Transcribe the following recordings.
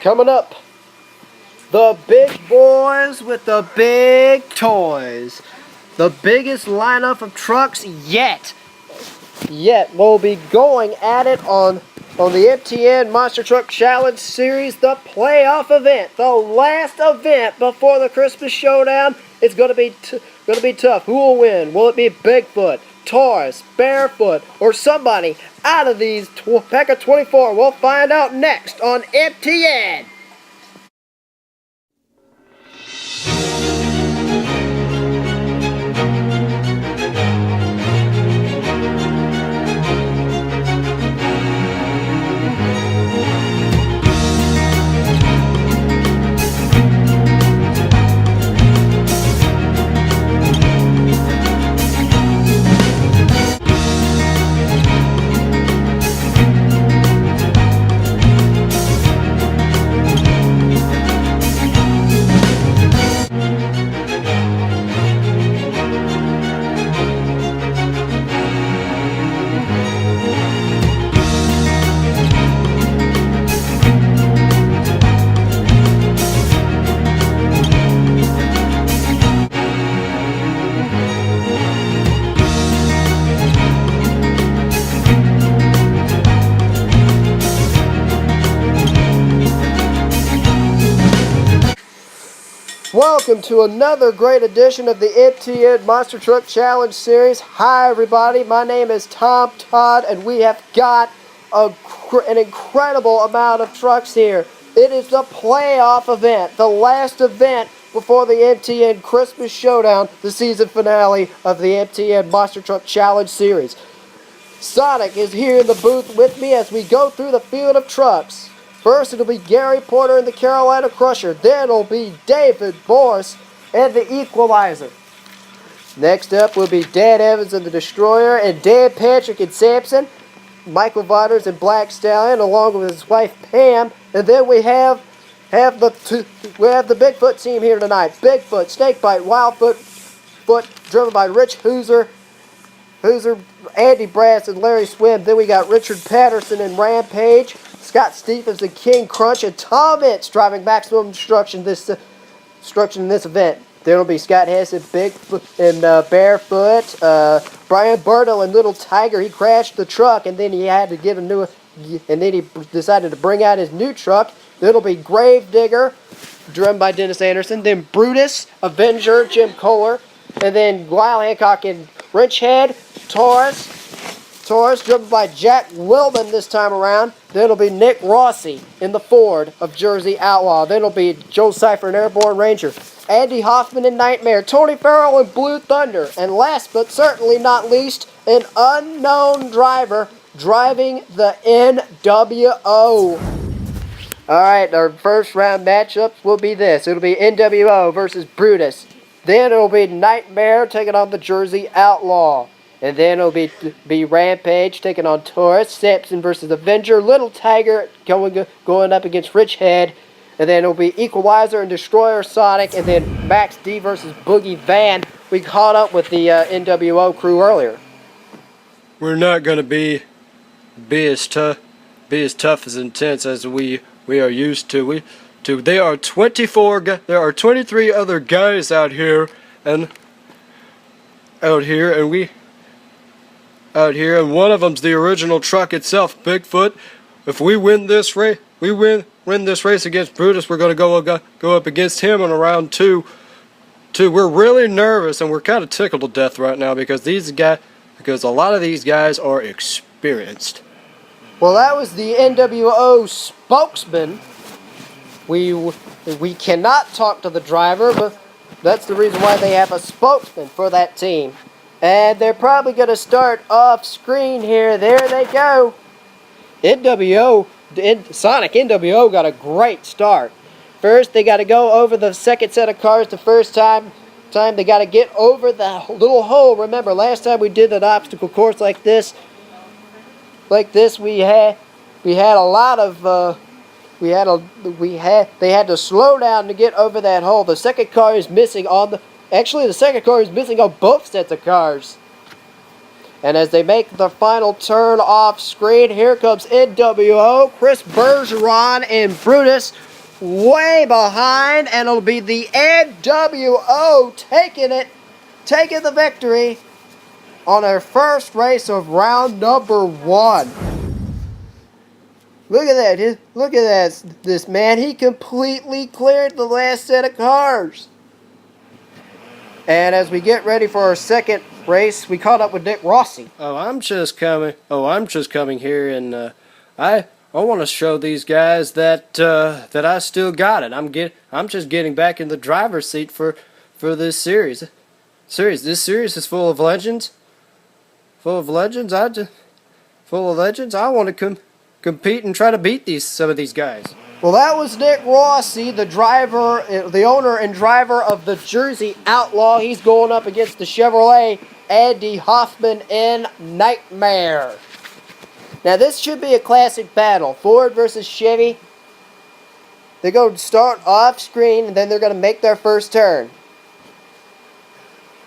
Coming up, the big boys with the big toys. The biggest lineup of trucks yet. We'll be going at it on the M.T.N Monster Truck Challenge Series, the playoff event, the last event before the Christmas Showdown. It's gonna be tough. Who will win? Will it be Bigfoot, Taurus, Barefoot, or somebody out of these pack of 24? We'll find out next on M.T.N. Welcome to another great edition of the M.T.N Monster Truck Challenge Series. Hi everybody, my name is Tom Todd and we have got an incredible amount of trucks here. It is the playoff event, the last event before the M.T.N Christmas Showdown, the season finale of the M.T.N Monster Truck Challenge Series. Sonic is here in the booth with me as we go through the field of trucks. First, it'll be Gary Porter and the Carolina Crusher. Then it'll be David Morse and the Equalizer. Next up will be Dan Evans and the Destroyer, and Dan Patrick and Sampson, Michael Viders and Black Stallion, along with his wife Pam. And then we have the Bigfoot team here tonight. Bigfoot, Snakebite, Wildfoot, driven by Rich Hooser, Andy Brass, and Larry Swim. Then we got Richard Patterson and Rampage, Scott Stephens and King Crunch, and Tom Ince driving maximum destruction in this event. There will be Scott Hess and Bigfoot and Barefoot, Brian Burdell and Little Tiger. He crashed the truck and then he had to get and then he decided to bring out his new truck. Then it'll be Gravedigger, driven by Dennis Anderson. Then Brutus, Avenger, Jim Kohler, and then Lyle Hancock and Wrenchhead, Taurus, driven by Jack Willman this time around. Then it'll be Nick Rossi in the Ford of Jersey Outlaw. Then it'll be Joe Cipher and Airborne Ranger, Andy Hoffman and Nightmare, Tony Farrell and Blue Thunder, and last but certainly not least, an unknown driver driving the NWO. Alright, our first round matchups will be this. It'll be NWO versus Brutus. Then it'll be Nightmare taking on the Jersey Outlaw. And then it'll be Rampage taking on Taurus, Sampson versus Avenger, Little Tiger going up against Rich Head, and then it'll be Equalizer and Destroyer Sonic, and then Max D versus Boogie Van. We caught up with the NWO crew earlier. We're not going to be as tough as intense as we are used to. There are 23 other guys out here, and one of them's the original truck itself, Bigfoot. If we win this race, win this race against Brutus, we're going to go up against him in round two. We're really nervous and we're kind of tickled to death right now because a lot of these guys are experienced. Well, that was the NWO spokesman. We cannot talk to the driver, but that's the reason why they have a spokesman for that team. And they're probably going to start off screen here. There they go. Sonic NWO got a great start. First, they got to go over the second set of cars the first time. They got to get over the little hole. Remember, last time we did an obstacle course like this, they had to slow down to get over that hole. The second car is missing on both sets of cars. And as they make the final turn off screen, here comes NWO, Chris Bergeron and Brutus way behind, and it'll be the NWO taking the victory on their first race of round number 1. Look at that. Look at that. This man, he completely cleared the last set of cars. And as we get ready for our second race, we caught up with Nick Rossi. I'm just coming here, and I want to show these guys that I still got it. I'm just getting back in the driver's seat for this series. This series is full of legends. I want to compete and try to beat some of these guys. Well, that was Nick Rossi, the owner and driver of the Jersey Outlaw. He's going up against the Chevrolet Andy Hoffman in Nightmare. Now, this should be a classic battle. Ford versus Chevy. They're going to start off screen, and then they're going to make their first turn.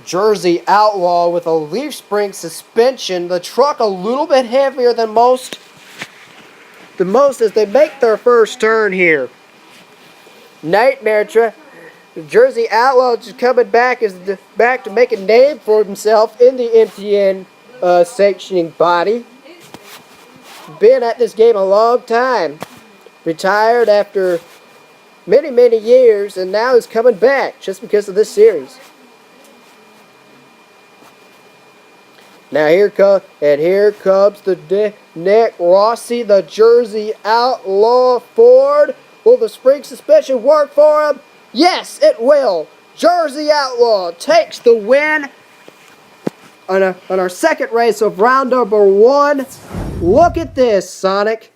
Jersey Outlaw with a leaf spring suspension. The truck a little bit heavier than most as they make their first turn here. Nightmare Jersey Outlaw just coming back to make a name for himself in the M.T.N. Sanctioning body. Been at this game a long time. Retired after many, many years, and now is coming back just because of this series. Now here comes the Nick Rossi, the Jersey Outlaw Ford. Will the spring suspension work for him? Yes, it will. Jersey Outlaw takes the win on our second race of round number 1. Look at this, Sonic.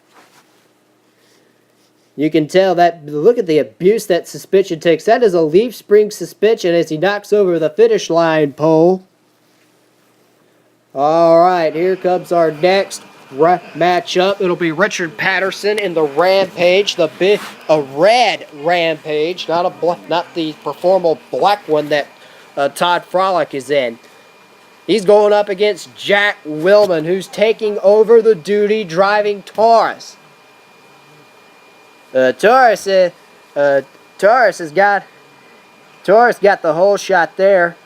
You can tell that, look at the abuse that suspension takes. That is a leaf spring suspension as he knocks over the finish line pole. Alright, here comes our next matchup. It'll be Richard Patterson in the Rampage, a red Rampage, not the performable black one that Todd Frolic is in. He's going up against Jack Willman, who's taking over the duty driving Taurus. Taurus got the whole shot there.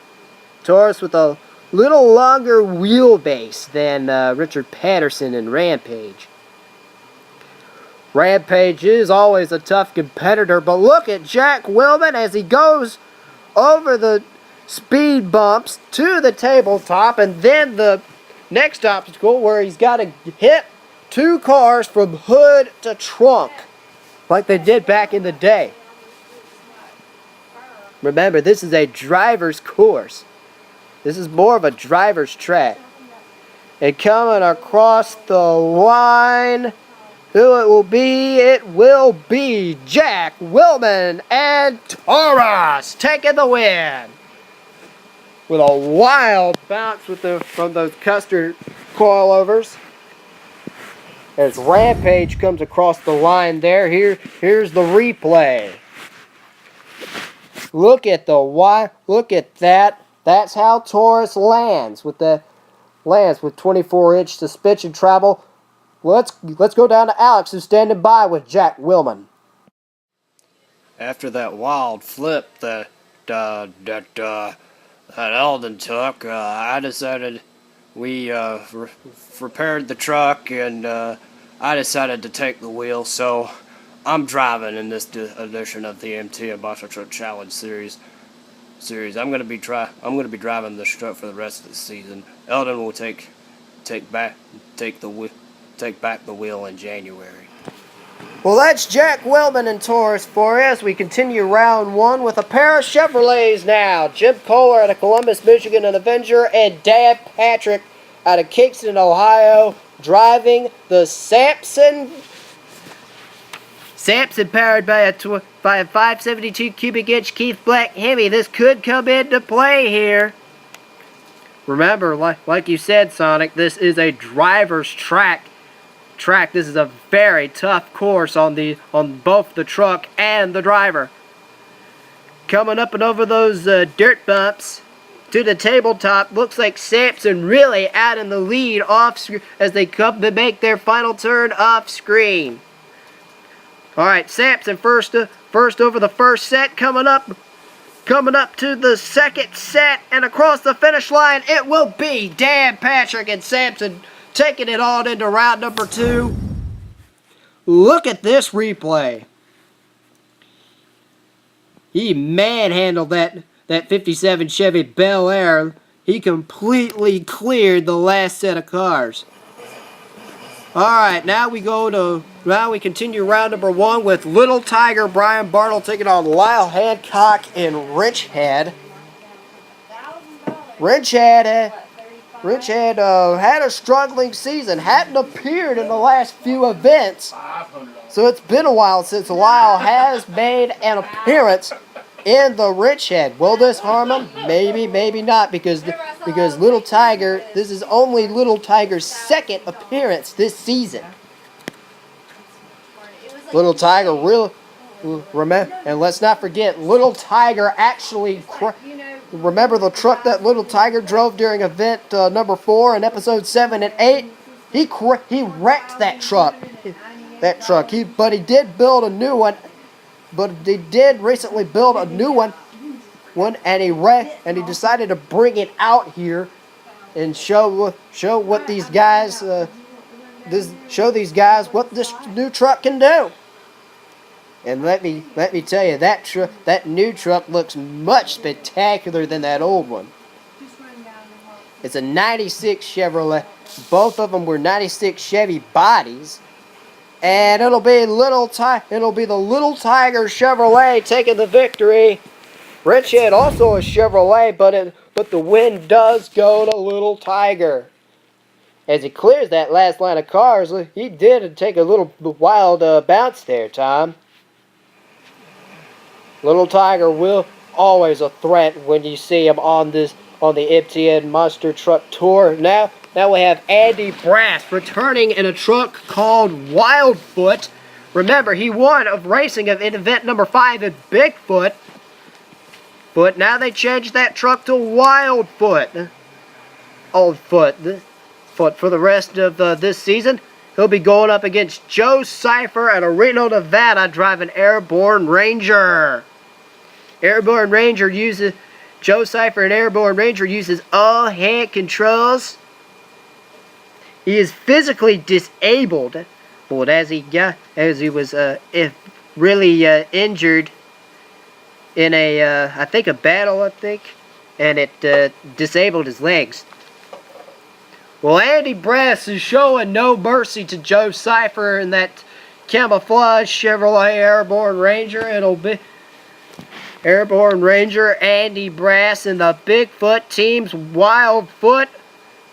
Taurus with a little longer wheelbase than Richard Patterson in Rampage. Rampage is always a tough competitor, but look at Jack Willman as he goes over the speed bumps to the tabletop, and then the next obstacle where he's got to hit 2 cars from hood to trunk, like they did back in the day. Remember, this is a driver's course. This is more of a driver's track. And coming across the line, who it will be? It will be Jack Willman and Taurus taking the win. With a wild bounce from those custard coilovers. As Rampage comes across the line there, here's the replay. Look at that. That's how Taurus lands with 24-inch suspension travel. Let's go down to Alex, who's standing by with Jack Willman. After that wild flip that Eldon took, I decided we repaired the truck, and I decided to take the wheel. So I'm driving in this edition of the M.T.N. Monster Truck Challenge series. I'm gonna be driving this truck for the rest of the season. Eldon will take back the wheel in January. Well, that's Jack Willman and Taurus for us. We continue round 1 with a pair of Chevrolets now. Jim Kohler out of Columbus, Michigan, an Avenger, and Dan Patrick out of Kingston, Ohio, driving the Samson powered by a 572 cubic inch Keith Black Hemi. This could come into play here. Remember, like you said, Sonic, this is a driver's track. This is a very tough course on both the truck and the driver. Coming up and over those dirt bumps to the tabletop. Looks like Sampson really out in the lead off as they come to make their final turn off screen. All right, Sampson first over the first set, coming up to the second set, and across the finish line, it will be Dan Patrick and Sampson taking it on into round number 2. Look at this replay. He manhandled that 57 Chevy Bel Air. He completely cleared the last set of cars. Alright, now we continue round number 1 with Little Tiger Brian Bartle taking on Lyle Hancock in Richhead. Richhead had a struggling season, hadn't appeared in the last few events, so it's been a while since Lyle has made an appearance in the Richhead. Will this harm him? Maybe, maybe not, because Little Tiger, this is only Little Tiger's second appearance this season. Little Tiger remember, and let's not forget, Little Tiger actually remember the truck that Little Tiger drove during event number 4 in episode 7 and 8? He wrecked that truck. But he did build a new one. But he did recently build a new one, and he decided to bring it out here and show what these guys what this new truck can do. And let me tell you, that new truck looks much spectacular than that old one. It's a 96 Chevrolet. Both of them were 96 Chevy bodies. And it'll be the Little Tiger Chevrolet taking the victory. Richhead also a Chevrolet, but the win does go to Little Tiger. As he clears that last line of cars, he did take a little wild bounce there, Tom. Little Tiger will always a threat when you see him on the M.T.N Monster Truck Tour. Now we have Andy Brass returning in a truck called Wildfoot. Remember, he won of racing in event number 5 at Bigfoot. But now they changed that truck to Wildfoot. Oldfoot. For the rest of this season, he'll be going up against Joe Cipher out of Reno, Nevada, driving Airborne Ranger. Joe Cipher and Airborne Ranger uses all hand controls. He is physically disabled, but as he was really injured in a battle, and it disabled his legs. Well, Andy Brass is showing no mercy to Joe Cipher in that camouflage Chevrolet Airborne Ranger. It'll be Airborne Ranger Andy Brass and the Bigfoot team's Wildfoot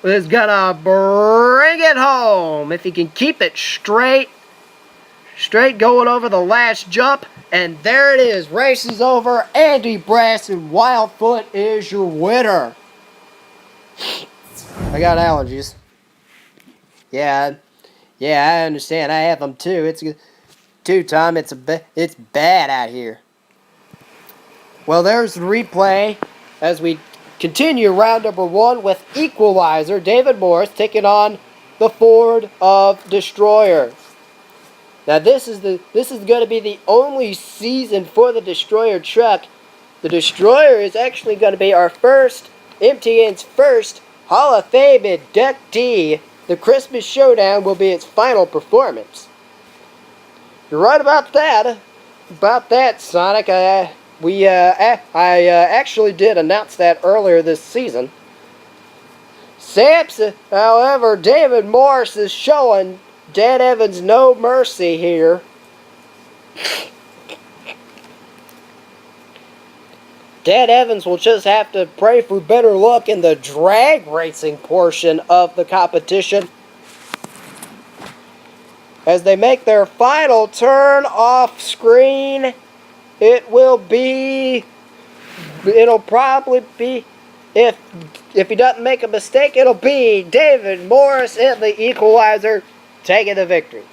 is gonna bring it home if he can keep it straight going over the last jump. And there it is, race is over. Andy Brass and Wildfoot is your winner. I got allergies. Yeah, I understand. I have them too. Tom. It's bad out here. Well, there's the replay as we continue round number 1 with Equalizer. David Morris taking on the Ford of Destroyer. Now this is going to be the only season for the Destroyer truck. The Destroyer is actually going to be our first M.T.N's first Hall of Fame inductee. The Christmas Showdown will be its final performance. You're right about that. Sonic. I actually did announce that earlier this season. Sampson, however, David Morris is showing Dan Evans no mercy here. Dan Evans will just have to pray for better luck in the drag racing portion of the competition as they make their final turn off screen. It'll probably be, if he doesn't make a mistake, it'll be David Morris in the Equalizer taking the victory.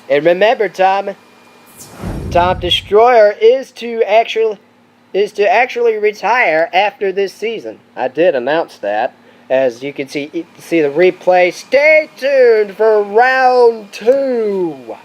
And remember, Tom Destroyer is to actually retire after this season. I did announce that. As you can see the replay. Stay tuned for round 2.